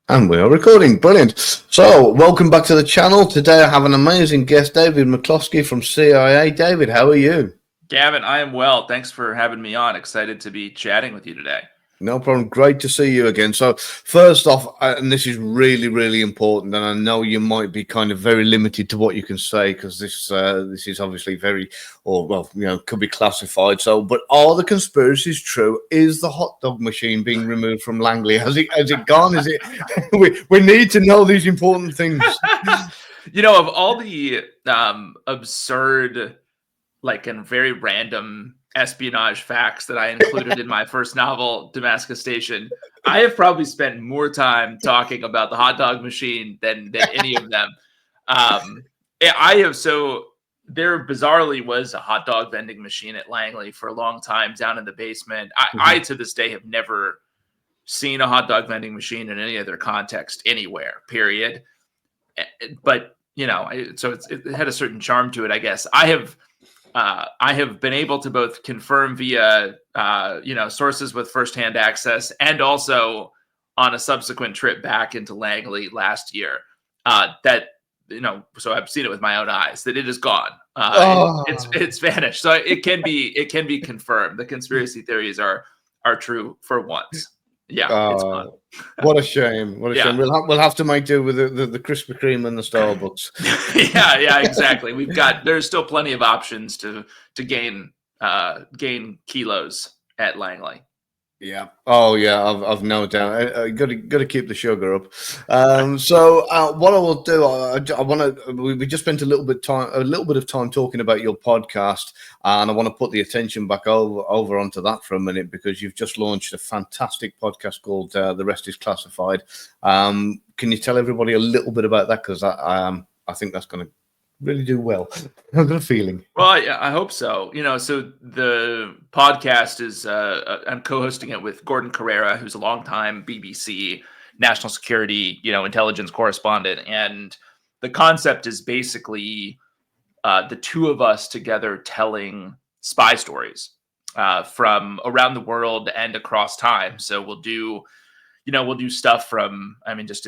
And we are recording. Brilliant. So, welcome back to the channel. Today I have an amazing guest, David McCloskey from CIA. David, how are you? Gavin, I am well. Thanks for having me on. Excited to be chatting with you today. No problem. Great to see you again. So, first off, and this is really, really important, and I know you might be kind of very limited to what you can say because this is obviously very, or well, could be classified. So, but are the conspiracies true? Is the hot dog machine being removed from Langley? Has it gone? Is it? we need to know these important things. Of all the absurd, and very random espionage facts that I included in my first novel, Damascus Station, I have probably spent more time talking about the hot dog machine than any of them. There bizarrely was a hot dog vending machine at Langley for a long time down in the basement. I to this day have never seen a hot dog vending machine in any other context anywhere, period. But, so it had a certain charm to it, I guess. I have been able to both confirm via, sources with firsthand access and also on a subsequent trip back into Langley last year so I've seen it with my own eyes that it is gone. It's vanished. So it can be confirmed. The conspiracy theories are true for once. Yeah, it's gone. What a shame! What a shame. We'll have to make do with the Krispy Kreme and the Starbucks. yeah, exactly. There's still plenty of options to gain kilos at Langley. Yeah. Oh, yeah. I've no doubt. Got to keep the sugar up. So what I will do, I want to. We just spent a little bit of time talking about your podcast, and I want to put the attention back over onto that for a minute because you've just launched a fantastic podcast called "The Rest Is Classified." Can you tell everybody a little bit about that? Because I think that's going to really do well. I've got a feeling. Well, yeah, I hope so. So the podcast is I'm co-hosting it with Gordon Carrera, who's a longtime BBC national security, intelligence correspondent, and the concept is basically the two of us together telling spy stories from around the world and across time. So we'll do stuff from, just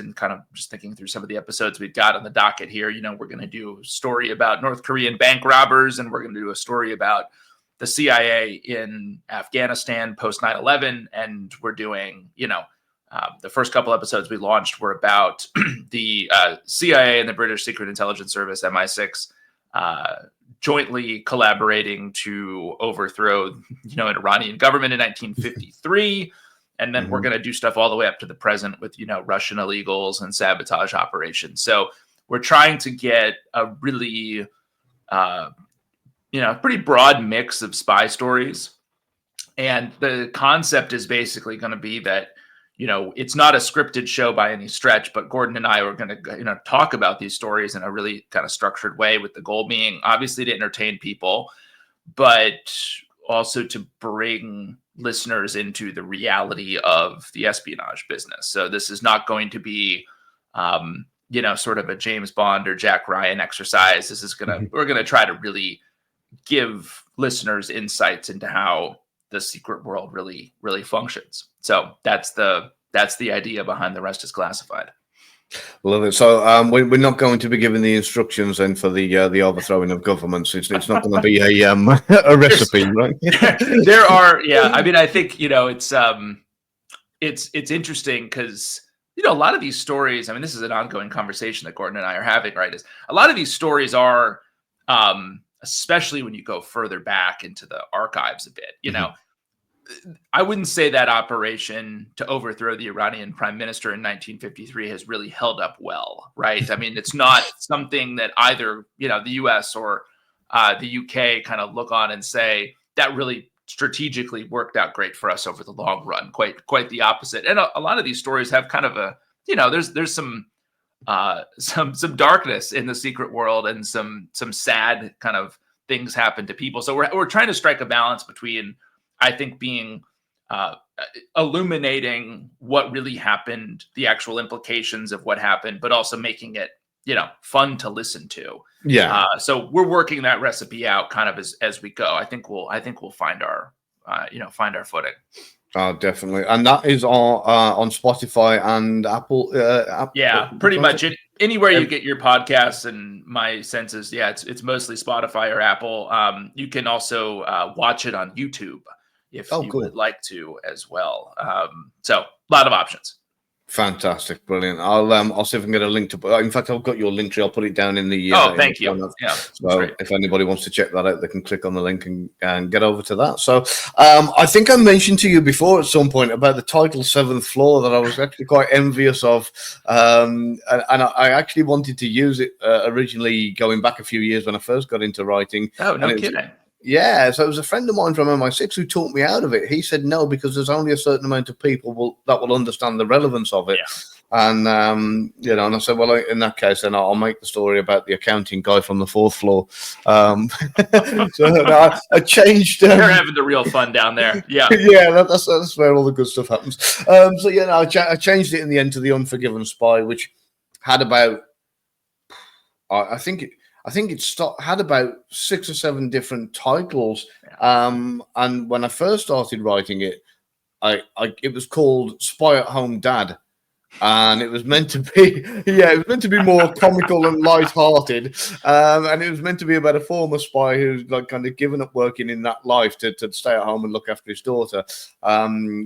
thinking through some of the episodes we've got on the docket here, we're going to do a story about North Korean bank robbers, and we're going to do a story about the CIA in Afghanistan post 9/11. And we're doing, the first couple episodes we launched were about the CIA and the British Secret Intelligence Service, MI6, jointly collaborating to overthrow, an Iranian government in 1953. And then we're going to do stuff all the way up to the present with, Russian illegals and sabotage operations. So we're trying to get a really, pretty broad mix of spy stories. And the concept is basically going to be that, it's not a scripted show by any stretch, but Gordon and I are going to, talk about these stories in a really kind of structured way, with the goal being obviously to entertain people, but also to bring listeners into the reality of the espionage business. So this is not going to be, sort of a James Bond or Jack Ryan exercise. This is we're going to try to really give listeners insights into how the secret world really, really functions. So that's the idea behind The Rest Is Classified. Love it. So we're not going to be giving the instructions then for the overthrowing of governments. It's not going to be a recipe, right? There are, yeah. I think it's interesting because a lot of these stories. This is an ongoing conversation that Gordon and I are having, right? Is a lot of these stories are, especially when you go further back into the archives a bit, I wouldn't say that operation to overthrow the Iranian prime minister in 1953 has really held up well, right? It's not something that either, the US or the UK kind of look on and say that really strategically worked out great for us over the long run. Quite the opposite. And a lot of these stories have kind of a, there's some darkness in the secret world, and some sad kind of things happen to people. So we're trying to strike a balance between, I think, being illuminating what really happened, the actual implications of what happened, but also making it, fun to listen to. Yeah. So we're working that recipe out kind of as we go. I think we'll find our footing. Oh, definitely, and that is on Spotify and Apple. Yeah, pretty much anywhere you get your podcasts. And my sense is, yeah, it's mostly Spotify or Apple. You can also watch it on YouTube if you Cool. would like to as well. So a lot of options. Fantastic, brilliant. I'll see if I can get a link to. In fact, I've got your link tree. I'll put it down in the. Thank you. Yeah, so if anybody wants to check that out, they can click on the link and get over to that. So I think I mentioned to you before at some point about the title Seventh Floor that I was actually quite envious of, and I actually wanted to use it originally going back a few years when I first got into writing. Oh, no kidding. Yeah, so it was a friend of mine from MI6 who talked me out of it. He said no, because there's only a certain amount of people that will understand the relevance of it. Yeah. And and I said, well, in that case, then I'll make the story about the accounting guy from the fourth floor. So I changed. They're having the real fun down there. Yeah, yeah, that's where all the good stuff happens. I changed it in the end to the Unforgiven Spy, which had about, I think it had about 6 or 7 different titles. And when I first started writing it, it was called Spy at Home Dad. And it was meant to be, more comical and light-hearted. And it was meant to be about a former spy who's like kind of given up working in that life to stay at home and look after his daughter,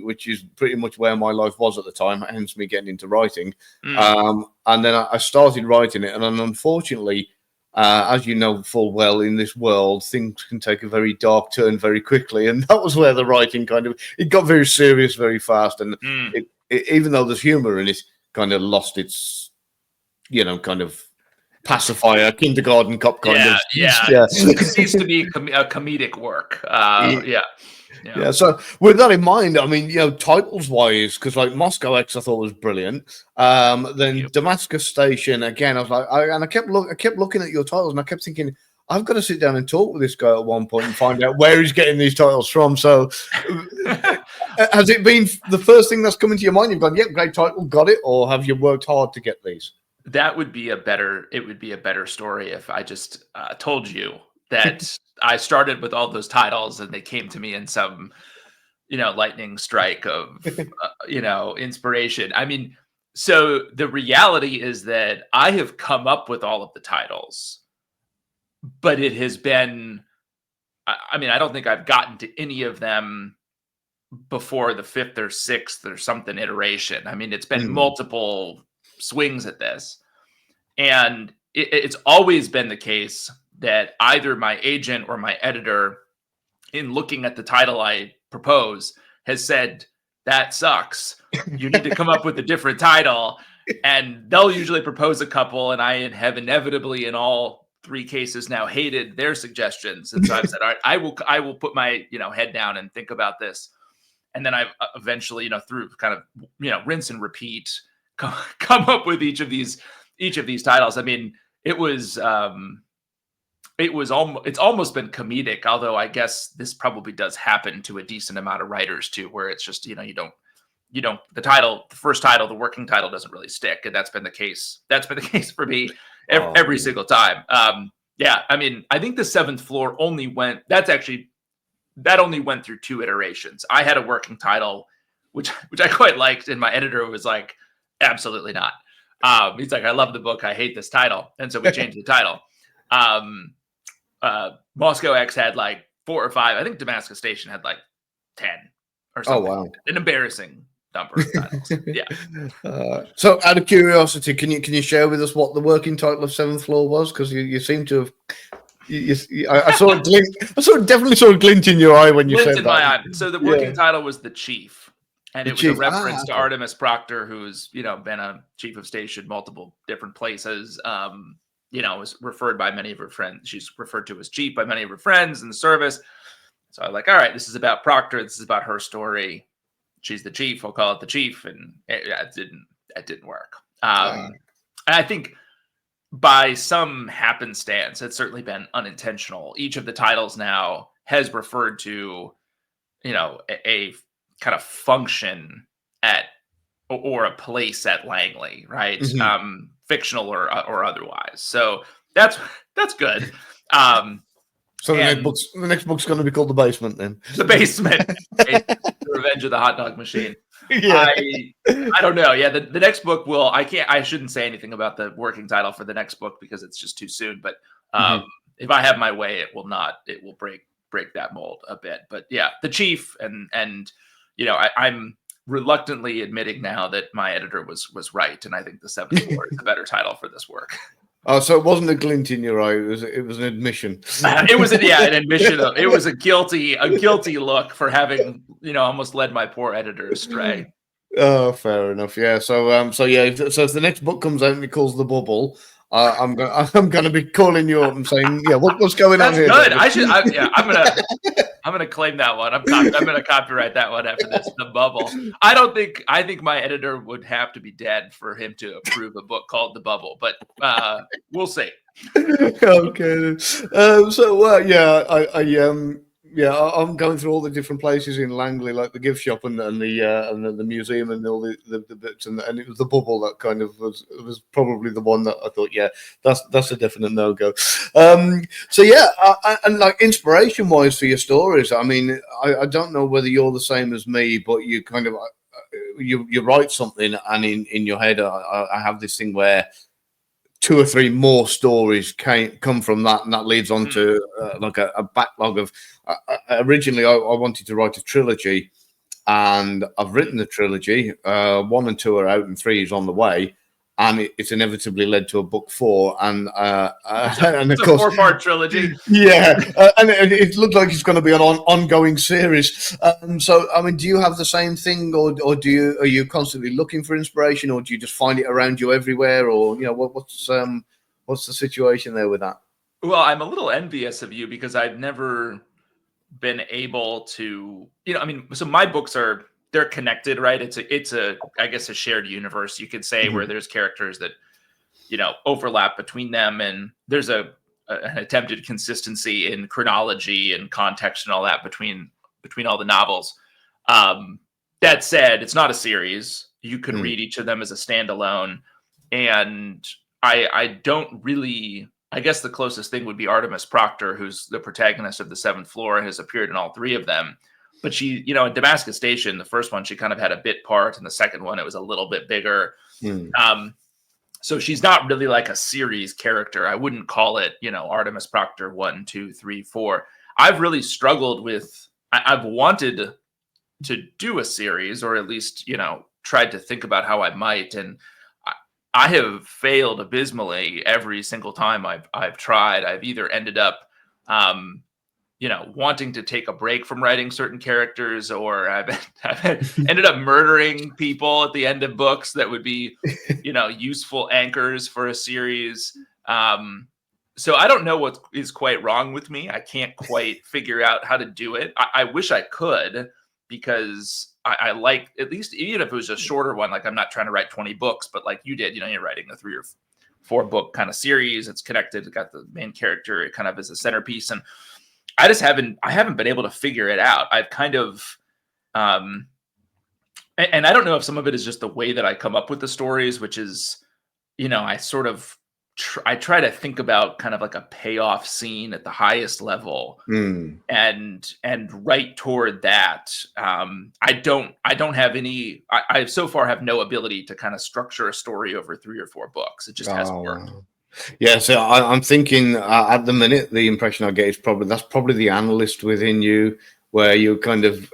which is pretty much where my life was at the time, hence me getting into writing. And then I started writing it, and then unfortunately, as you know full well, in this world, things can take a very dark turn very quickly, and that was where the writing it got very serious very fast, and it, even though there's humor in it, kind of lost its, kind of pacifier, kindergarten cop kind of. Yeah. It ceased to be a comedic work. Yeah. So with that in mind, I mean, titles wise, because like Moscow X I thought was brilliant. Then Damascus Station again, I was like, I kept looking at your titles, and I kept thinking, I've got to sit down and talk with this guy at one point and find out where he's getting these titles from. So has it been the first thing that's come into your mind? You've gone, yep, great title, got it, or have you worked hard to get these? It would be a better story if I just told you that I started with all those titles and they came to me in some, lightning strike of, inspiration. I mean, so the reality is that I have come up with all of the titles, but it has been, I mean, I don't think I've gotten to any of them before the 5th or 6th or something iteration. I mean, it's been multiple swings at this. And it's always been the case that either my agent or my editor, in looking at the title I propose, has said, that sucks. You need to come up with a different title. And they'll usually propose a couple, and I have inevitably, in all 3 cases now, hated their suggestions. And so I've said, all right, I will put my head down and think about this. And then I've eventually, through kind of rinse and repeat, come up with each of these titles. I mean, it's almost been comedic, although I guess this probably does happen to a decent amount of writers too, where it's just, the first title, the working title doesn't really stick. And that's been the case for me every single time. I mean, I think the 7th Floor only went through 2 iterations. I had a working title, which I quite liked, and my editor was like, absolutely not. He's like, I love the book, I hate this title. And so we changed the title. Moscow X had like 4 or 5. I think Damascus Station had like 10 or something. Oh, wow. An embarrassing number of titles. Yeah. So out of curiosity, can you share with us what the working title of 7th Floor was? Because you seem to have... I saw a glint. Definitely saw a glint in your eye when you said that. My eye. So the working title was The Chief, and it was a reference to Artemis Proctor, who's been a chief of station multiple different places. Was referred by many of her friends. She's referred to as Chief by many of her friends in the service. So I'm like, all right, this is about Proctor. This is about her story. She's the chief. I'll call it The Chief, and it didn't work. And I think, by some happenstance, it's certainly been unintentional, each of the titles now has referred to, a kind of function at or a place at Langley, right? Mm-hmm. Fictional or otherwise. So that's good. So the next book's going to be called The Basement then. The Basement. Revenge of the Hot Dog Machine. Yeah. I don't know. Yeah, the next book will. I shouldn't say anything about the working title for the next book because it's just too soon. But if I have my way, it will not. It will break that mold a bit. But yeah, the Chief and I'm reluctantly admitting now that my editor was right, and I think the Seventh Floor is the better title for this work. Oh, so it wasn't a glint in your eye; it was an admission. It was an admission. It was a guilty look for having almost led my poor editor astray. Oh, fair enough. Yeah. So if the next book comes out and it calls The Bubble, I'm gonna be calling you up and saying, yeah, what's going on here? That's good. I'm gonna claim that one. I'm gonna copyright that one after this. The Bubble. I think my editor would have to be dead for him to approve a book called The Bubble, but we'll see. Okay. I'm going through all the different places in Langley, like the gift shop and the museum and all the bits, and it was The Bubble that kind of was probably the one that I thought, yeah, that's a definite no go. And like inspiration wise for your stories, I mean, I don't know whether you're the same as me, but you kind of you write something, and in your head, I have this thing where 2 or 3 more stories come from that, and that leads on to like a backlog of. Originally, I wanted to write a trilogy, and I've written the trilogy. 1 and 2 are out, and 3 is on the way, and it's inevitably led to a book 4, and of course, 4-part trilogy. Yeah, and it looked like it's going to be an ongoing series. So, I mean, do you have the same thing, or are you constantly looking for inspiration, or do you just find it around you everywhere, or what's the situation there with that? Well, I'm a little envious of you because I've never been able to, so my books they're connected, right? It's a I guess a shared universe, you could say, where there's characters that overlap between them, and there's an attempted consistency in chronology and context and all that between all the novels. That said, it's not a series. You could read each of them as a standalone, and I don't really. I guess the closest thing would be Artemis Proctor, who's the protagonist of The Seventh Floor and has appeared in all 3 of them. But she, in Damascus Station, the first one, she kind of had a bit part, and the second one, it was a little bit bigger. So she's not really like a series character. I wouldn't call it, Artemis Proctor 1, 2, 3, 4. I've really struggled with, I've wanted to do a series, or at least, tried to think about how I might. And I have failed abysmally every single time I've tried. I've either ended up, wanting to take a break from writing certain characters, or I've ended up murdering people at the end of books that would be, useful anchors for a series. So I don't know what is quite wrong with me. I can't quite figure out how to do it. I wish I could, because I like, at least even if it was a shorter one, like I'm not trying to write 20 books, but like you did, you're writing a 3 or 4 book kind of series. It's connected. It got the main character. It kind of is a centerpiece. And I haven't been able to figure it out. I've kind of, and I don't know if some of it is just the way that I come up with the stories, which is, I sort of, I try to think about kind of like a payoff scene at the highest level, and write toward that. I don't have any. I so far have no ability to kind of structure a story over 3 or 4 books. It just hasn't worked. Yeah, so I'm thinking at the minute the impression I get is that's probably the analyst within you, where you kind of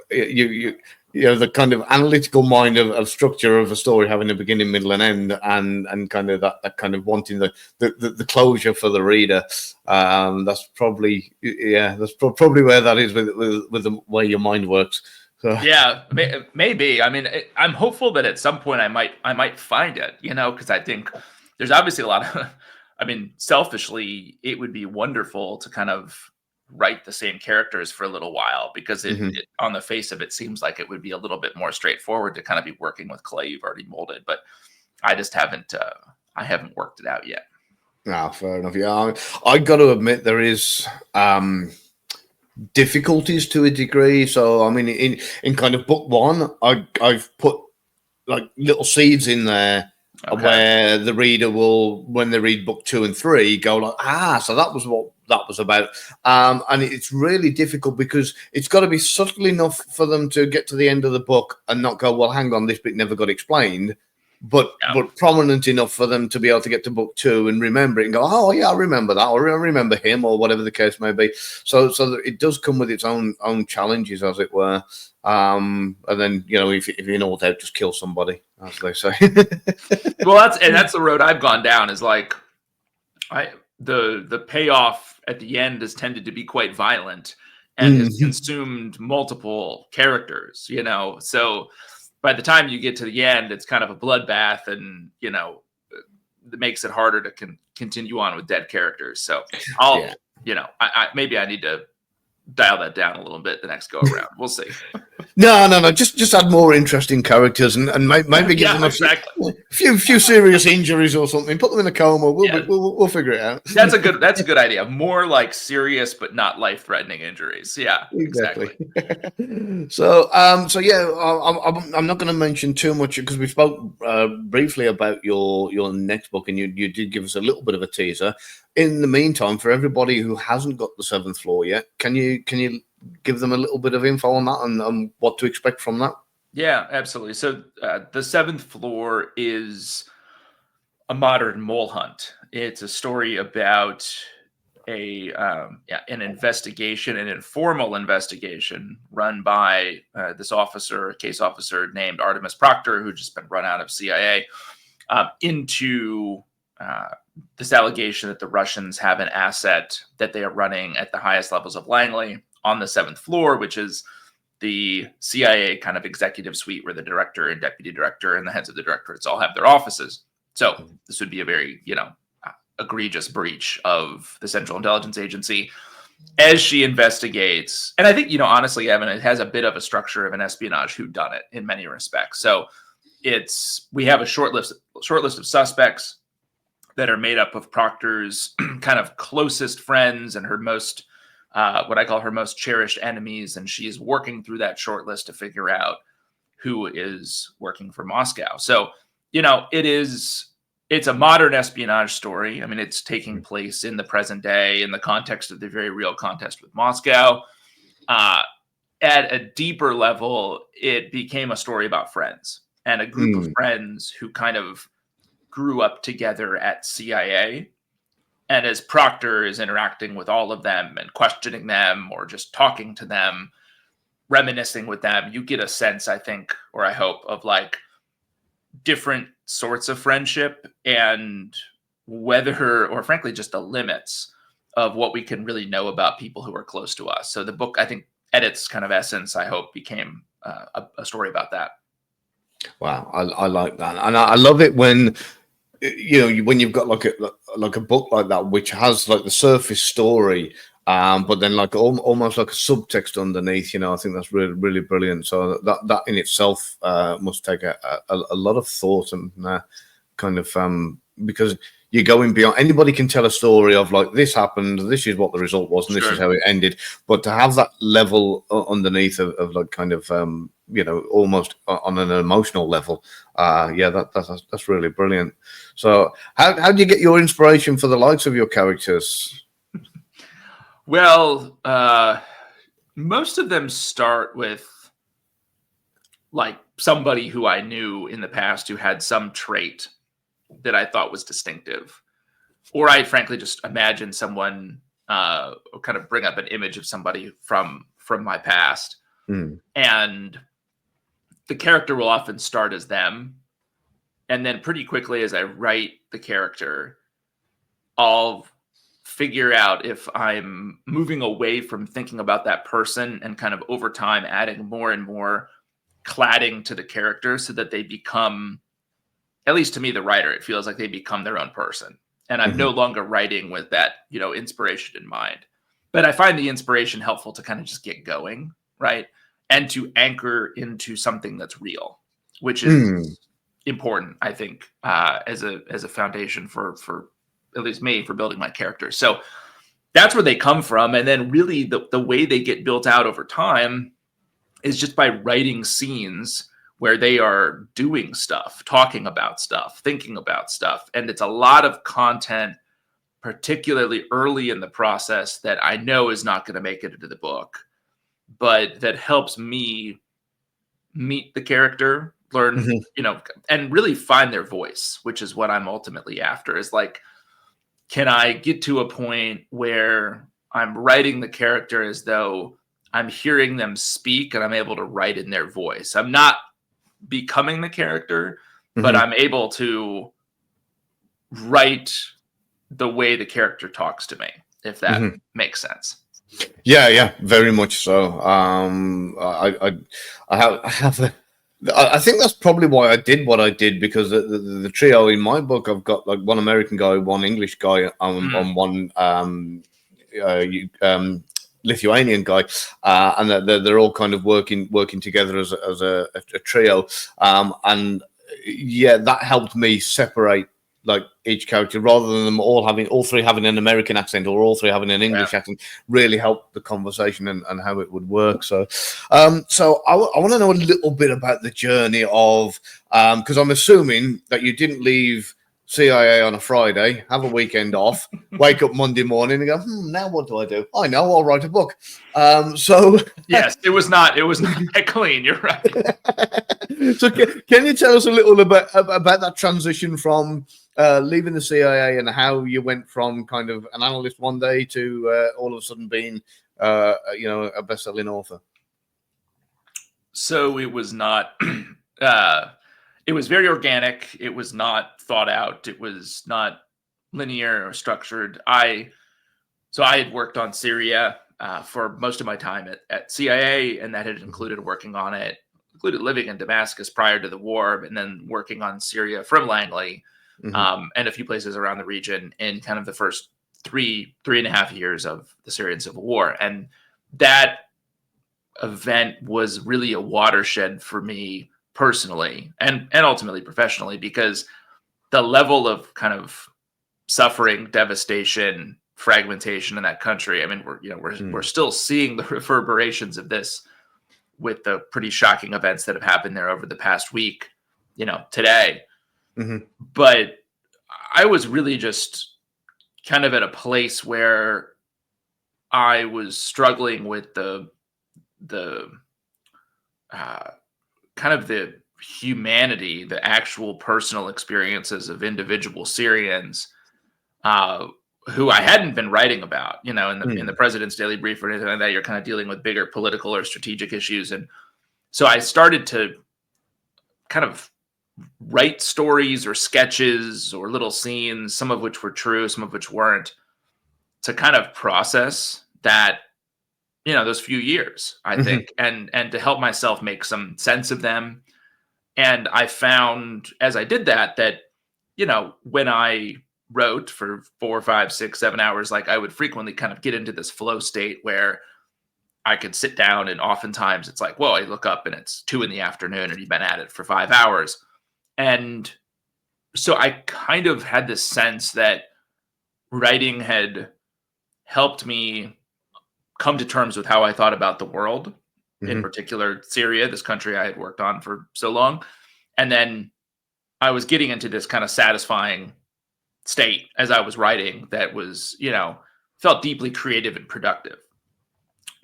the kind of analytical mind of structure of a story having a beginning, middle, and end, and kind of that kind of wanting the closure for the reader. That's probably probably where that is with the way your mind works. So. Yeah, maybe. I mean, I'm hopeful that at some point I might find it. Because I think there's obviously a lot of. I mean, selfishly, it would be wonderful to kind of write the same characters for a little while, because it on the face of it seems like it would be a little bit more straightforward to kind of be working with clay you've already molded. But I just haven't worked it out yet. No, fair enough. Yeah, I got to admit there is difficulties to a degree. So I mean, in kind of book 1, I've put like little seeds in there. Okay. Where the reader will, when they read book 2 and 3, go like, so that was what that was about. And it's really difficult because it's got to be subtle enough for them to get to the end of the book and not go, well, hang on, this bit never got explained. But prominent enough for them to be able to get to book 2 and remember it and go, oh yeah, I remember that, or I remember him, or whatever the case may be. So it does come with its own challenges, as it were. And then if you're in all doubt, just kill somebody, as they say. Well, that's the road I've gone down. Is like, the payoff at the end has tended to be quite violent and has consumed multiple characters. So. By the time you get to the end, it's kind of a bloodbath, and it makes it harder to continue on with dead characters. So I maybe I need to dial that down a little bit the next go around. We'll see. No. Just add more interesting characters and maybe give them a few serious injuries or something. Put them in a coma. We'll figure it out. That's a good idea. More like serious but not life-threatening injuries. Yeah, exactly. So yeah, I'm not going to mention too much because we spoke briefly about your next book, and you did give us a little bit of a teaser. In the meantime, for everybody who hasn't got The Seventh Floor yet, can you give them a little bit of info on that and what to expect from that? Yeah, absolutely. So The Seventh Floor is a modern mole hunt. It's a story about an investigation, an informal investigation run by this case officer named Artemis Proctor, who's just been run out of CIA, into this allegation that the Russians have an asset that they are running at the highest levels of Langley on the 7th floor, which is the CIA kind of executive suite where the director and deputy director and the heads of the directorates all have their offices. So this would be a very, egregious breach of the Central Intelligence Agency as she investigates. And I think, honestly, Evan, it has a bit of a structure of an espionage whodunit in many respects. So we have a short list of suspects that are made up of Proctor's kind of closest friends and her most, what I call her most cherished enemies. And she is working through that short list to figure out who is working for Moscow. So, it's a modern espionage story. I mean, it's taking place in the present day in the context of the very real contest with Moscow. At a deeper level, it became a story about friends and a group of friends who kind of grew up together at CIA. And as Proctor is interacting with all of them and questioning them or just talking to them, reminiscing with them, you get a sense, I think, or I hope, of like different sorts of friendship and whether, or frankly, just the limits of what we can really know about people who are close to us. So the book, I think, at its kind of essence, I hope, became a story about that. Wow, I like that, and I love it when when you've got like a book like that which has like the surface story, but then like almost like a subtext underneath. I think that's really, really brilliant. So that in itself must take a lot of thought and kind of because you're going beyond. Anybody can tell a story of like this happened, this is what the result was, and this is how it ended. But to have that level underneath of like kind of almost on an emotional level, that's really brilliant. So how do you get your inspiration for the likes of your characters? Well, most of them start with like somebody who I knew in the past who had some trait that I thought was distinctive, or I frankly just imagine someone kind of bring up an image of somebody from my past, and the character will often start as them, and then pretty quickly as I write the character, I'll figure out if I'm moving away from thinking about that person and kind of over time adding more and more cladding to the character so that they become, at least to me, the writer, it feels like they become their own person. And I'm no longer writing with that, inspiration in mind. But I find the inspiration helpful to kind of just get going, right? And to anchor into something that's real, which is important, I think, as a foundation for at least me, for building my characters. So that's where they come from. And then really the way they get built out over time is just by writing scenes where they are doing stuff, talking about stuff, thinking about stuff. And it's a lot of content particularly early in the process that I know is not going to make it into the book, but that helps me meet the character, learn, and really find their voice, which is what I'm ultimately after, is like, can I get to a point where I'm writing the character as though I'm hearing them speak and I'm able to write in their voice. I'm not becoming the character, but I'm able to write the way the character talks to me, if that makes sense. Yeah, very much so. I think that's probably why I did what I did, because the trio in my book, I've got like one American guy, one English guy, on one Lithuanian guy, and they're all kind of working together as a trio, and yeah, that helped me separate like each character, rather than them all three having an American accent or all three having an English accent. Really helped the conversation and how it would work. So I want to know a little bit about the journey of, because I'm assuming that you didn't leave CIA on a Friday, have a weekend off, wake up Monday morning and go, now what do I do? I know, I'll write a book. So yes, it was not that clean. You're right. So can you tell us a little about that transition from leaving the CIA, and how you went from kind of an analyst one day to all of a sudden being, a best-selling author? So it was not. It was very organic. It was not thought out. It was not linear or structured. I had worked on Syria for most of my time at CIA, and that had included working on it, included living in Damascus prior to the war, and then working on Syria from Langley, and a few places around the region in kind of the first three and a half years of the Syrian civil war. And that event was really a watershed for me personally and ultimately professionally, because the level of kind of suffering, devastation, fragmentation in that country. I mean, we're still seeing the reverberations of this with the pretty shocking events that have happened there over the past week, today. But I was really just kind of at a place where I was struggling with the kind of the humanity, the actual personal experiences of individual Syrians who I hadn't been writing about, in the President's Daily Brief or anything like that. You're kind of dealing with bigger political or strategic issues. And so I started to kind of write stories or sketches or little scenes, some of which were true, some of which weren't, to kind of process that, those few years, I think, and to help myself make some sense of them. And I found, as I did that, when I wrote for 4, 5, 6, 7 hours, like, I would frequently kind of get into this flow state where I could sit down, and oftentimes it's like, well, I look up and it's 2 p.m. and you've been at it for 5 hours. And so I kind of had this sense that writing had helped me come to terms with how I thought about the world, in particular Syria, this country I had worked on for so long. And then I was getting into this kind of satisfying state as I was writing that was, felt deeply creative and productive.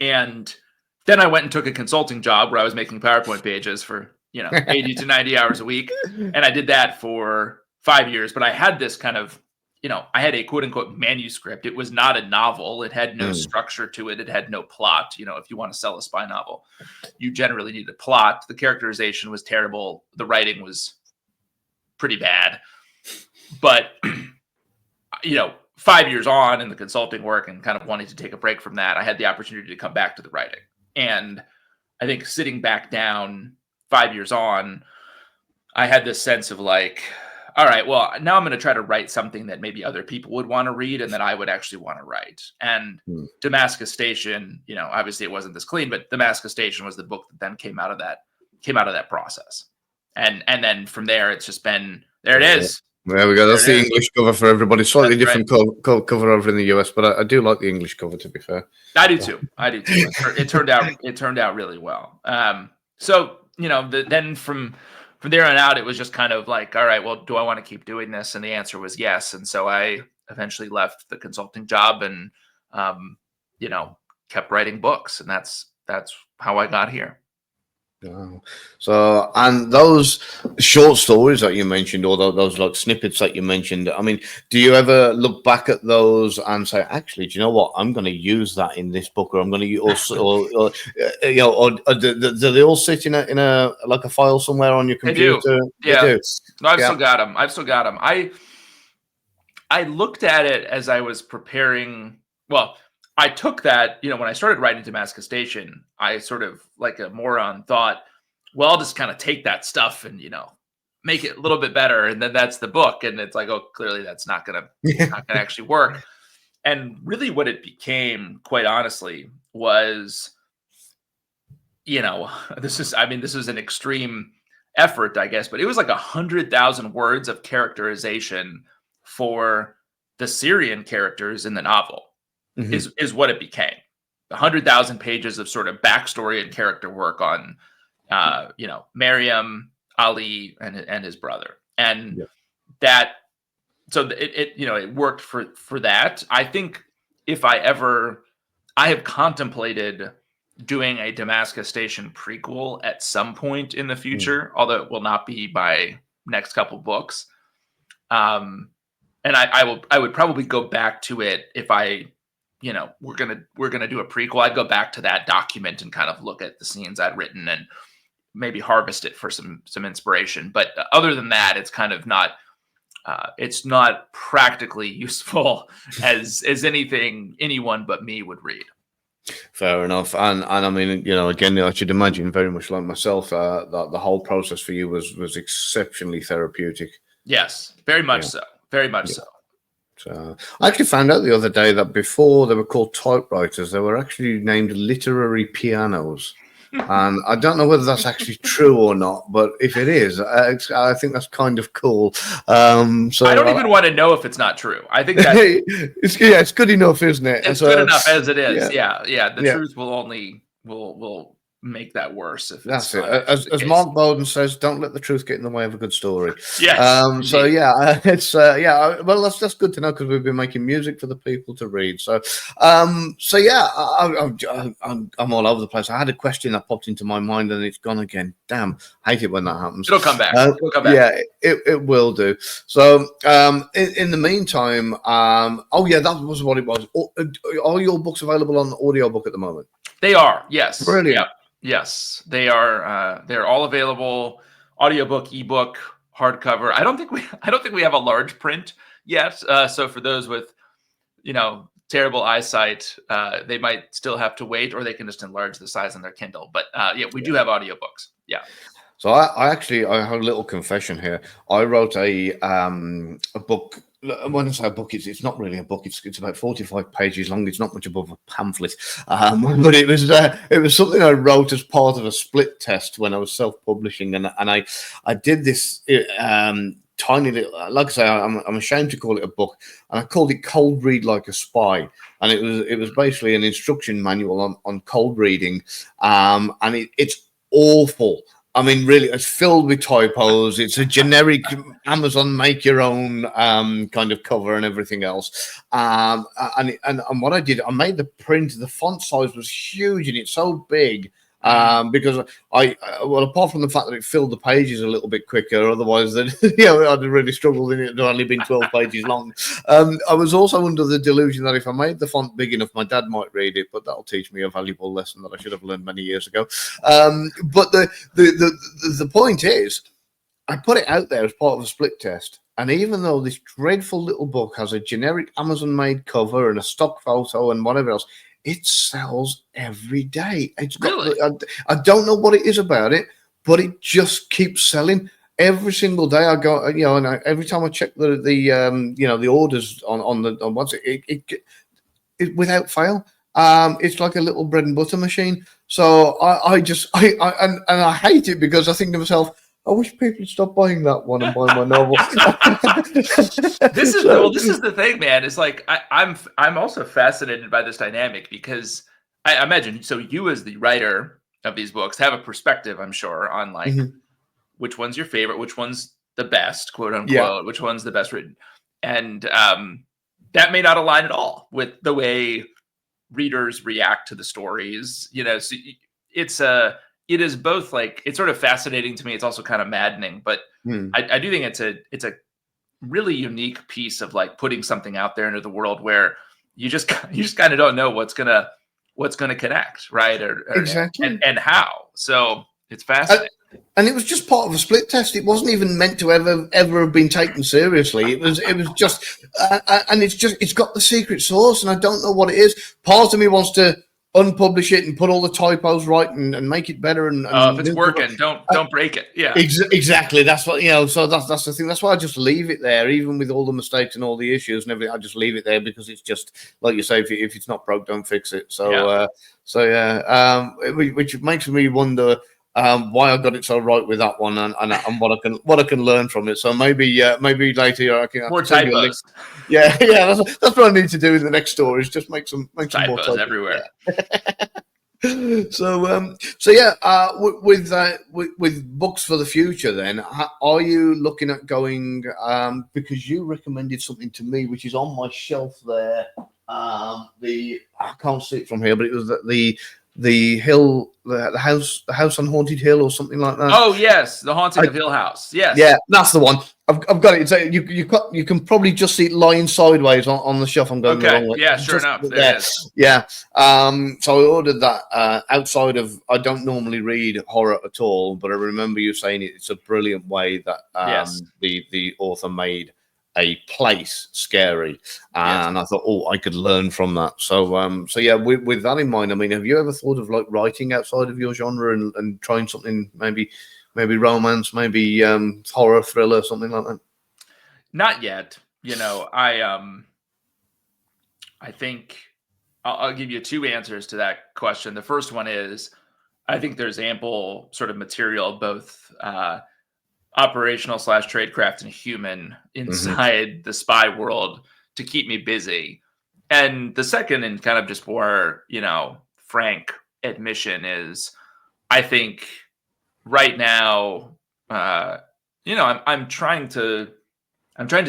And then I went and took a consulting job where I was making PowerPoint pages for, 80 to 90 hours a week. And I did that for 5 years, but I had this kind of, I had a quote unquote manuscript. It was not a novel. It had no structure to it. It had no plot. If you want to sell a spy novel, you generally need a plot. The characterization was terrible. The writing was pretty bad. But, 5 years on in the consulting work and kind of wanting to take a break from that, I had the opportunity to come back to the writing. And I think sitting back down 5 years on, I had this sense of like, all right, well, now I'm going to try to write something that maybe other people would want to read and that I would actually want to write. And Damascus Station, obviously it wasn't this clean, but Damascus Station was the book that then came out of that process. And then from there, it's just been, there it is. There we go. That's the English cover for everybody. Slightly different cover over in the US, but I do like the English cover, to be fair. I do too. It turned out really well. So, then from from there on out, it was just kind of like, all right, well, do I want to keep doing this? And the answer was yes. And so I eventually left the consulting job and, you know, kept writing books, and that's how I got here. Wow. So, and those short stories that you mentioned, or those like snippets that you mentioned, I mean, do you ever look back at those and say, actually, do you know what? I'm going to use that in this book, or I'm going to use, or you know, or do they all sit in a like a file somewhere on your computer? They do. Yeah. They do. No, I've still got them. I've still got them. I looked at it as I was preparing. Well, I took that, you know, when I started writing Damascus Station, I sort of like a moron thought, well, I'll just kind of take that stuff and, you know, make it a little bit better. And then that's the book. And it's like, oh, clearly that's not going to actually work. And really what it became, quite honestly, was, you know, this is an extreme effort, I guess, but it was like 100,000 words of characterization for the Syrian characters in the novel. Is what it became. 100,000 pages of sort of backstory and character work on, you know, Mariam, Ali, and his brother, and that. So it you know, it worked for that. I think if I have contemplated doing a Damascus Station prequel at some point in the future, although it will not be by next couple books. And I would probably go back to it if I, you know, we're gonna do a prequel. I'd go back to that document and kind of look at the scenes I'd written and maybe harvest it for some inspiration. But other than that, it's kind of not. It's not practically useful as anything anyone but me would read. Fair enough, and I mean, you know, again, I should imagine very much like myself, that the whole process for you was exceptionally therapeutic. Yes, very much so. Very much so. So I actually found out the other day that before they were called typewriters, they were actually named literary pianos. And I don't know whether that's actually true or not, but if it is, I think that's kind of cool. So I don't even want to know if it's not true. I think that it's good enough, isn't it? It's good enough as it is. Yeah. The truth will only will make that worse. If that's it. As Mark Bowden says, don't let the truth get in the way of a good story. Yes. So it's well, that's good to know, because we've been making music for the people to read. So I'm all over the place. I had a question that popped into my mind and it's gone again. Damn, I hate it when that happens. It'll come back. Yeah, it will do. So in the meantime, that was what it was. Are your books available on audiobook at the moment? They are. Yes. Brilliant. Yeah. Yes, they are. They're all available: audiobook, ebook, hardcover. I don't think we have a large print yet. So for those with, you know, terrible eyesight, they might still have to wait, or they can just enlarge the size on their Kindle. But we do have audiobooks. Yeah. So I have a little confession here. I wrote a book. When I say a book, it's not really a book. It's about 45 pages long. It's not much above a pamphlet, but it was something I wrote as part of a split test when I was self-publishing, and I did this tiny little. Like I say, I'm ashamed to call it a book, and I called it "Cold Read Like a Spy," and it was basically an instruction manual on cold reading, and it's awful. I mean, really, it's filled with typos. It's a generic Amazon make your own kind of cover and everything else. And what I did, I made the print. The font size was huge, and it's so big because apart from the fact that it filled the pages a little bit quicker, otherwise, I'd really struggled in it. It had only been 12 pages long. I was also under the delusion that if I made the font big enough, my dad might read it, but that'll teach me a valuable lesson that I should have learned many years ago. But the point is, I put it out there as part of a split test. And even though this dreadful little book has a generic Amazon-made cover and a stock photo and whatever else, it sells every day. It's got, really? I don't know what it is about it, but it just keeps selling. Every single day I go, and every time I check the orders on what's it without fail. It's like a little bread and butter machine. So I hate it because I think to myself, I wish people would stop buying that one and buy my novel. This is the thing, man. It's like I'm also fascinated by this dynamic because I imagine, so you as the writer of these books have a perspective, I'm sure, on like which one's your favorite, which one's the best, quote unquote, Yeah. which one's the best written. And that may not align at all with the way readers react to the stories. So it is both like, it's sort of fascinating to me. It's also kind of maddening, but I do think it's a really unique piece of like putting something out there into the world where you just kind of don't know what's gonna connect, right? Exactly. And how. So it's fascinating. And it was just part of a split test. It wasn't even meant to ever have been taken seriously. It was just, and it's got the secret sauce, and I don't know what it is. Part of me wants to unpublish it and put all the typos right and make it better. And if it's working, don't break it. Yeah, exactly. That's what So that's the thing. That's why I just leave it there, even with all the mistakes and all the issues and everything. I just leave it there because it's just like you say. If it's not broke, don't fix it. Which makes me wonder why I got it so right with that one, and what I can learn from it. So maybe later I can more typos. Yeah, that's what I need to do in the next story. Is just make some more typos everywhere. Yeah. So with books for the future, then are you looking at going? Because you recommended something to me, which is on my shelf there. I can't see it from here, but it was the hill, the house on Haunted Hill, or something like that. Oh yes, The Haunting of Hill House. Yes, yeah, that's the one. I've got it. So you can probably just see it lying sideways on the shelf. I'm going the wrong way. Yeah, sure enough. There it is. Yeah. So I ordered that. Outside of, I don't normally read horror at all, but I remember you saying it's a brilliant way that the author made a place scary, and I thought, I could learn from that. So with that in mind, I mean, have you ever thought of like writing outside of your genre and trying something, maybe romance, maybe horror, thriller, something like that? Not yet. I think I'll give you two answers to that question. The first one is, I think there's ample sort of material, both operational / tradecraft and human, inside the spy world to keep me busy. And the second, and kind of just more, frank admission, is I think right now, I'm trying to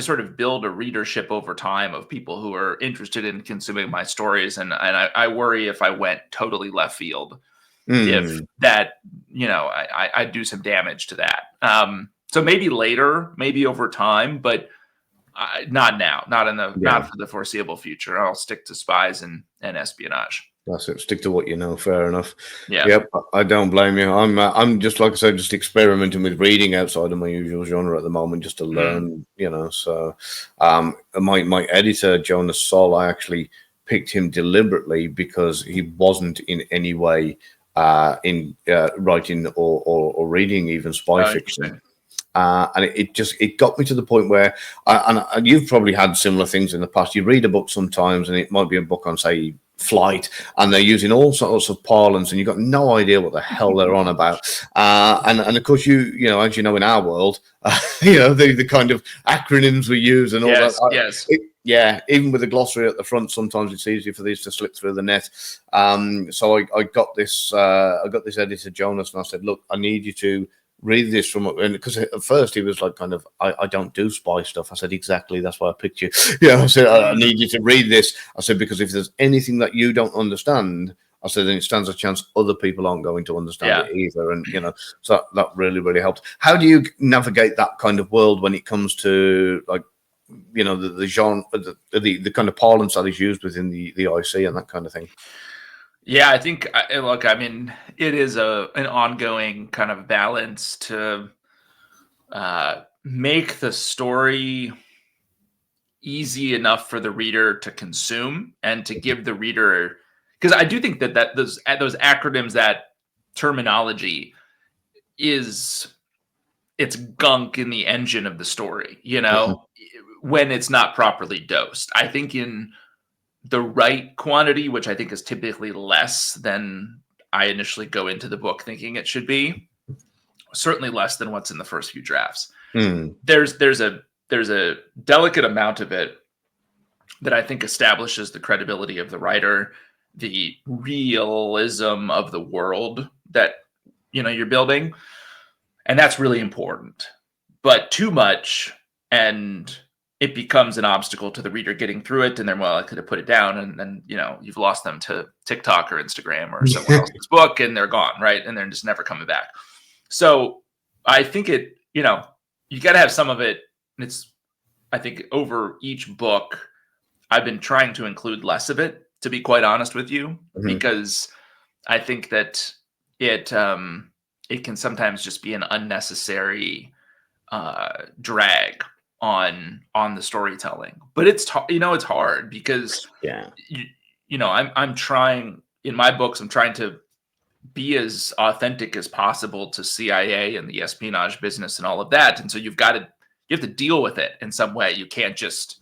sort of build a readership over time of people who are interested in consuming my stories. And I worry if I went totally left field, if that, I do some damage to that. So maybe later, maybe over time, but not now, not for the foreseeable future. I'll stick to spies and espionage. That's it. Stick to what you know. Fair enough. Yeah. Yep. I don't blame you. I'm just, like I said, just experimenting with reading outside of my usual genre at the moment, just to learn. So my editor, Jonas Sol, I actually picked him deliberately because he wasn't in any way in writing or reading even spy fiction. And it got me to the point where, and you've probably had similar things in the past. You read a book sometimes, and it might be a book on, say, flight, and they're using all sorts of parlance, and you've got no idea what the hell they're on about. And of course, as you know, in our world, the kind of acronyms we use and all that. Yes. Even with the glossary at the front, sometimes it's easier for these to slip through the net. So I got this editor, Jonas, and I said, look, I need you to read this because at first he was like, kind of, I don't do spy stuff. I said, exactly, that's why I picked you. I said, I need you to read this. I said, because if there's anything that you don't understand, I said, then it stands a chance other people aren't going to understand it either. And so that really, really helped. How do you navigate that kind of world when it comes to, like, the genre, the kind of parlance that is used within the IC and that kind of thing? Yeah, I think, it is an ongoing kind of balance to make the story easy enough for the reader to consume and to give the reader, because I do think that those acronyms, that terminology, it's gunk in the engine of the story, when it's not properly dosed. I think in the right quantity, which I think is typically less than I initially go into the book thinking it should be, certainly less than what's in the first few drafts. There's a delicate amount of it that I think establishes the credibility of the writer, the realism of the world that you're building. And that's really important. But too much, and it becomes an obstacle to the reader getting through it, and then, well, I could have put it down, and then, you've lost them to TikTok or Instagram or someone else's book, and they're gone, right? And they're just never coming back. So I think you got to have some of it. And I think over each book, I've been trying to include less of it, to be quite honest with you, because I think that it can sometimes just be an unnecessary drag on the storytelling. But it's hard because I'm trying in my books. I'm trying to be as authentic as possible to CIA and the espionage business and all of that. And so you have to deal with it in some way. You can't just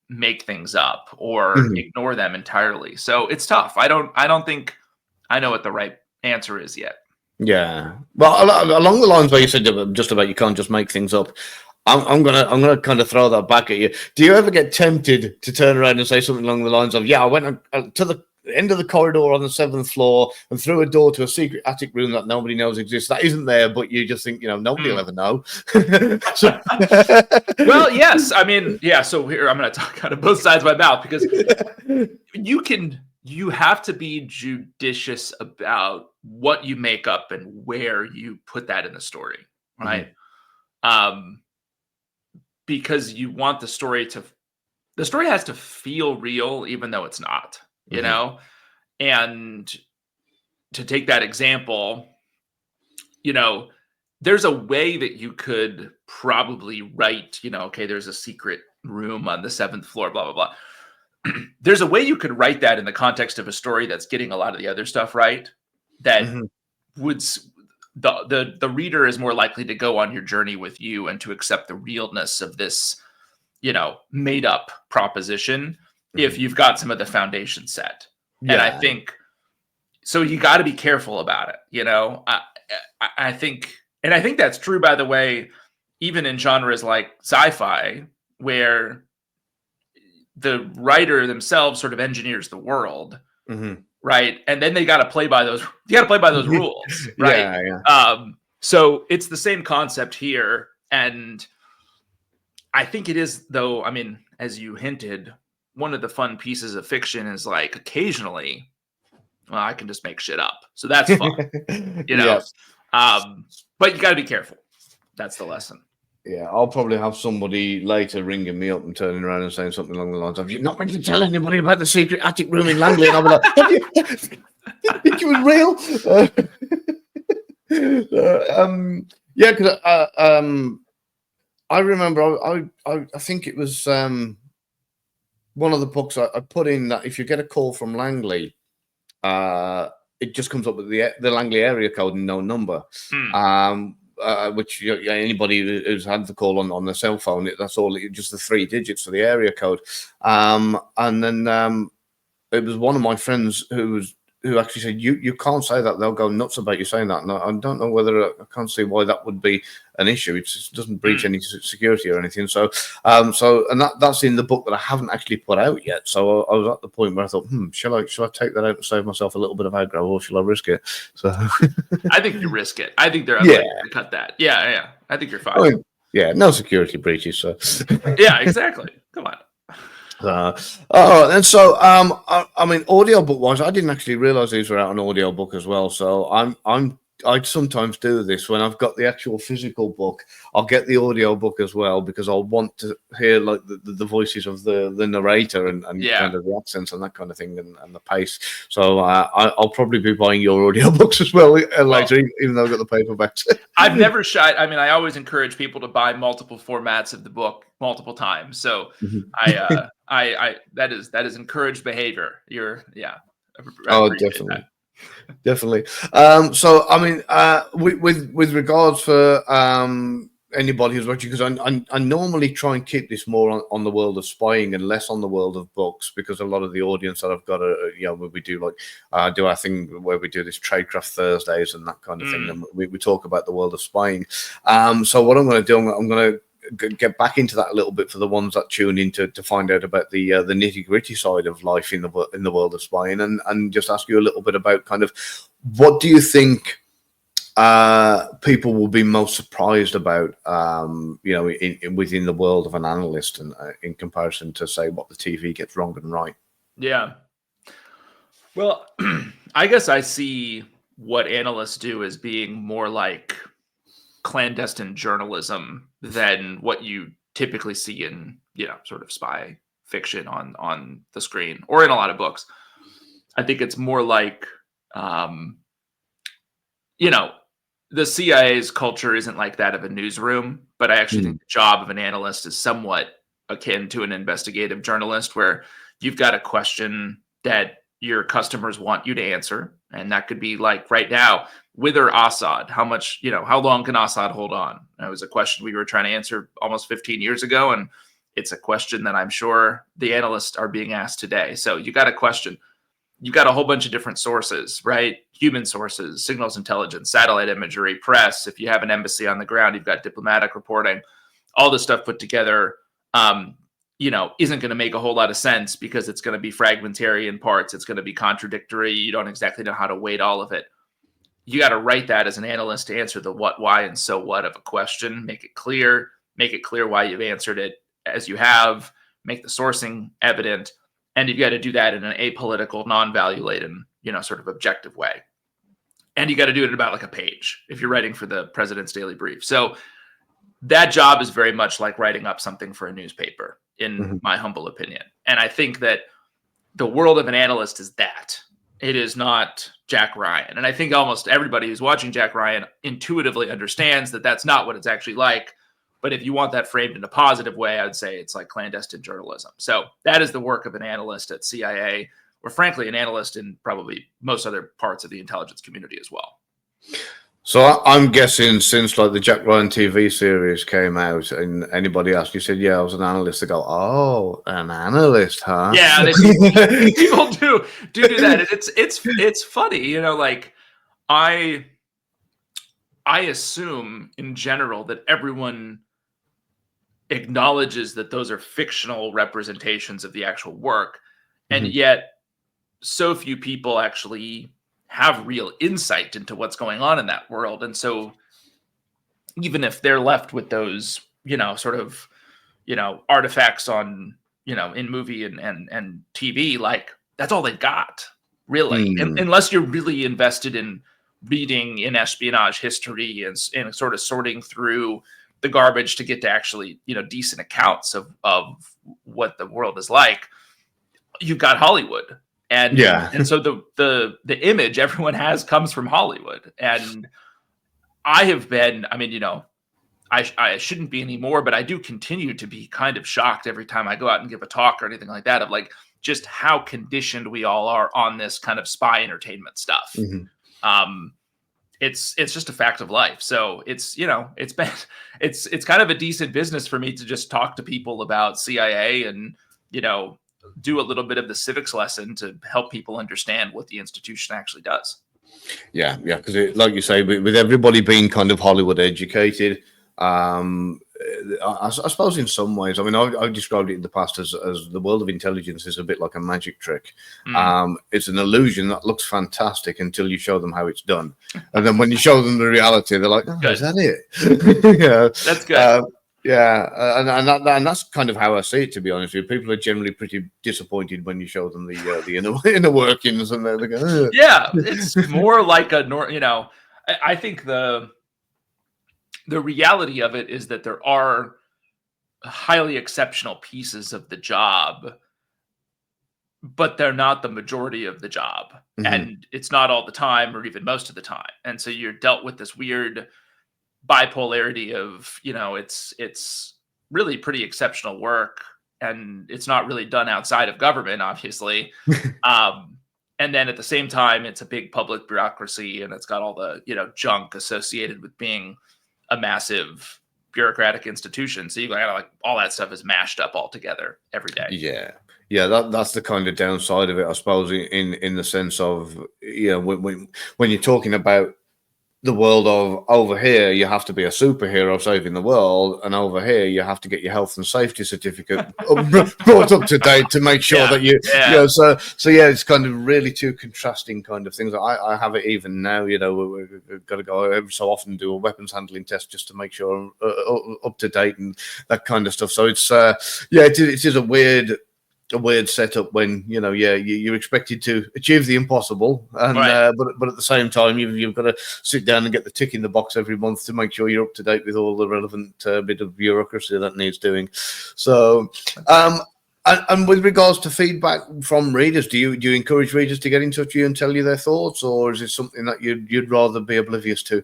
make things up or ignore them entirely. So it's tough. I don't think I know what the right answer is yet. Yeah. Well, along the lines where you said just about you can't just make things up, I'm gonna kind of throw that back at you. Do you ever get tempted to turn around and say something along the lines of, I went to the end of the corridor on the 7th floor and through a door to a secret attic room that nobody knows exists? That isn't there, but you just think, nobody will ever know. Well, yes. I mean, so here I'm going to talk out of both sides of my mouth, because you have to be judicious about what you make up and where you put that in the story, right? Because you want the story has to feel real, even though it's not, and to take that example, there's a way that you could probably write, okay, there's a secret room on the 7th floor, blah, blah, blah. There's a way you could write that in the context of a story that's getting a lot of the other stuff right, that would the reader is more likely to go on your journey with you and to accept the realness of this, made up proposition if you've got some of the foundation set. And I think so. You got to be careful about it. I think that's true, by the way, even in genres like sci-fi, where the writer themselves sort of engineers the world, right? And then they got to play by those. You got to play by those rules, right? So it's the same concept here, and I think it is, though. I mean, as you hinted, one of the fun pieces of fiction is like occasionally, well, I can just make shit up, so that's fun, But you got to be careful. That's the lesson. Yeah, I'll probably have somebody later ringing me up and turning around and saying something along the lines of, "You're not going to tell anybody about the secret attic room in Langley." And I'll be like, "Think it was real?" Because I remember I think it was one of the books I put in that if you get a call from Langley, it just comes up with the Langley area code and no number. Which anybody who's had the call on their cell phone, that's all, just the 3 digits for the area code. And then it was one of my friends who actually said, you can't say that, they'll go nuts about you saying that. And I don't know whether, I can't see why that would be an issue. It just doesn't breach any security or anything. So and that's in the book that I haven't actually put out yet. So I was at the point where I thought, shall I take that out and save myself a little bit of aggro, or shall I risk it? So I think you risk it. I think they're unlikely to cut that. Yeah. I think you're fine. I mean, no security breaches. So yeah, exactly. Come on. And so I mean, audiobook wise, I didn't actually realize these were out on audiobook as well. So I sometimes do this when I've got the actual physical book. I'll get the audiobook as well, because I'll want to hear like the voices of the narrator and kind of the accents and that kind of thing and the pace. So I'll probably be buying your audiobooks as well later, even though I've got the paperbacks. I've never shied. I mean, I always encourage people to buy multiple formats of the book multiple times. So I that is encouraged behavior. Definitely. Definitely. So I mean, with regards for anybody who's watching, because I normally try and keep this more on the world of spying and less on the world of books, because a lot of the audience that I've got where we do do our thing where we do this Tradecraft Thursdays and that kind of thing, and we talk about the world of spying. So what I'm going to do, I'm going to get back into that a little bit for the ones that tune in to find out about the nitty-gritty side of life in the world of spying, and just ask you a little bit about kind of what do you think people will be most surprised about, within the world of an analyst, and in comparison to, say, what the TV gets wrong and right. Yeah. Well, I guess I see what analysts do as being more like clandestine journalism than what you typically see in, sort of spy fiction on the screen or in a lot of books. I think it's more like, the CIA's culture isn't like that of a newsroom, but I actually think the job of an analyst is somewhat akin to an investigative journalist, where you've got a question that your customers want you to answer. And that could be like right now, with or Assad, how long can Assad hold on? That was a question we were trying to answer almost 15 years ago. And it's a question that I'm sure the analysts are being asked today. So you got a question. You got a whole bunch of different sources, right? Human sources, signals intelligence, satellite imagery, press. If you have an embassy on the ground, you've got diplomatic reporting. All this stuff put together, isn't going to make a whole lot of sense because it's going to be fragmentary in parts. It's going to be contradictory. You don't exactly know how to weight all of it. You got to write that as an analyst to answer the what, why, and so what of a question. Make it clear why you've answered it as you have, make the sourcing evident. And you've got to do that in an apolitical, non-value laden, sort of objective way. And you got to do it in about like a page if you're writing for the president's daily brief. So that job is very much like writing up something for a newspaper, in my humble opinion. And I think that the world of an analyst is that. It is not Jack Ryan. And I think almost everybody who's watching Jack Ryan intuitively understands that that's not what it's actually like. But if you want that framed in a positive way, I'd say it's like clandestine journalism. So that is the work of an analyst at CIA, or frankly, an analyst in probably most other parts of the intelligence community as well. So I'm guessing since like the Jack Ryan TV series came out and anybody asked, you said, yeah, I was an analyst. They go, oh, an analyst, huh? Yeah, people do that. And it's funny, like I assume in general that everyone acknowledges that those are fictional representations of the actual work. And yet so few people actually have real insight into what's going on in that world. And so even if they're left with those, artifacts on, in movie and TV, like that's all they've got, really. Unless you're really invested in reading in espionage history and sort of sorting through the garbage to get to actually, decent accounts of what the world is like, you've got Hollywood. And and so the image everyone has comes from Hollywood. And I have been, I shouldn't be anymore, but I do continue to be kind of shocked every time I go out and give a talk or anything like that, of like just how conditioned we all are on this kind of spy entertainment stuff. It's just a fact of life. So it's kind of a decent business for me to just talk to people about CIA and, do a little bit of the civics lesson to help people understand what the institution actually does. Yeah. Because like you say, with everybody being kind of Hollywood educated, I suppose in some ways, I've described it in the past as the world of intelligence is a bit like a magic trick. It's an illusion that looks fantastic until you show them how it's done. And then when you show them the reality, they're like, oh, is that it? Yeah. That's good. And that's kind of how I see it, to be honest with you. People are generally pretty disappointed when you show them the inner workings, and they go, ugh. Yeah, it's more like I think the reality of it is that there are highly exceptional pieces of the job, but they're not the majority of the job. And it's not all the time or even most of the time. And so you're dealt with this weird bipolarity of, it's really pretty exceptional work and it's not really done outside of government, obviously. And then at the same time, it's a big public bureaucracy and it's got all the, junk associated with being a massive bureaucratic institution. So you got like all that stuff is mashed up all together every day. Yeah, that's the kind of downside of it, I suppose, in the sense of, when you're talking about the world of over here, you have to be a superhero saving the world, and over here, you have to get your health and safety certificate brought up to date to make sure that you know. So yeah, it's kind of really two contrasting kind of things. I have it even now. You know, we've got to go every so often do a weapons handling test just to make sure I'm up to date and that kind of stuff. So it's it is a weird setup when you're expected to achieve the impossible, and but at the same time you've got to sit down and get the tick in the box every month to make sure you're up to date with all the relevant bit of bureaucracy that needs doing. So and with regards to feedback from readers, do you encourage readers to get in touch with you and tell you their thoughts, or is it something that you'd rather be oblivious to?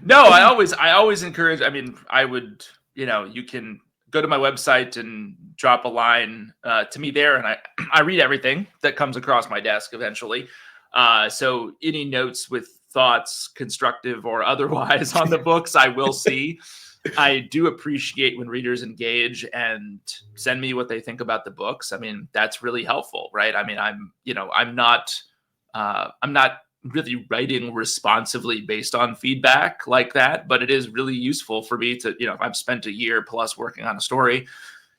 No, I always encourage. I mean, I would, you can go to my website and drop a line to me there, and I read everything that comes across my desk eventually. So any notes with thoughts, constructive or otherwise, on the books, I will see. I do appreciate when readers engage and send me what they think about the books. I mean, that's really helpful, right? I mean, I'm not really writing responsively based on feedback like that, but it is really useful for me to, if I've spent a year plus working on a story,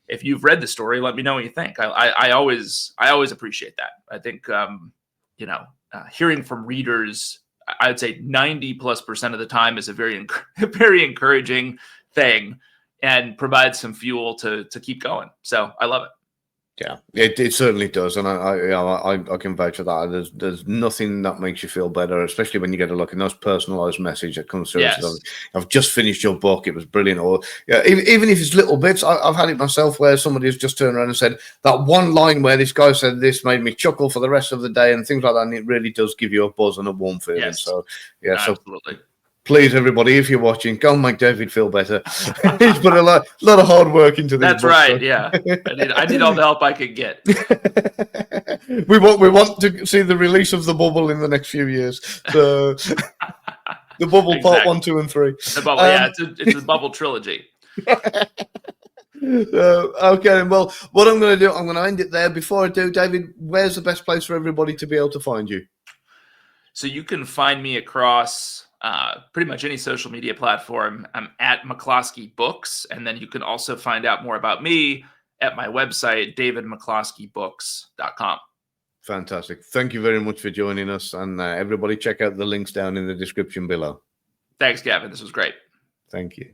if you've read the story, let me know what you think. I always appreciate that. I think, hearing from readers, I'd say 90+% of the time is a very, very encouraging thing and provides some fuel to keep going. So I love it. Yeah, it certainly does, and I can vouch for that. There's nothing that makes you feel better, especially when you get a nice personalized message that comes through. Yes. I've just finished your book; it was brilliant. Or even if it's little bits, I've had it myself where somebody has just turned around and said that one line where this guy said this made me chuckle for the rest of the day, and things like that. And it really does give you a buzz and a warm feeling. Yes. So yeah, absolutely. Please, everybody, if you're watching, go and make David feel better. He's put a lot of hard work into this. That's book, right. So. Yeah, I need all the help I could get. We want to see the release of the bubble in the next few years. So, the bubble exactly. Part 1, 2, and 3. The bubble, it's a bubble trilogy. Okay, well, what I'm going to do, I'm going to end it there. Before I do, David, where's the best place for everybody to be able to find you? So you can find me across pretty much any social media platform. I'm at McCloskey Books, and then you can also find out more about me at my website, davidmccloskeybooks.com. Fantastic. Thank you very much for joining us, and everybody check out the links down in the description below. Thanks, Gavin. This was great. Thank you.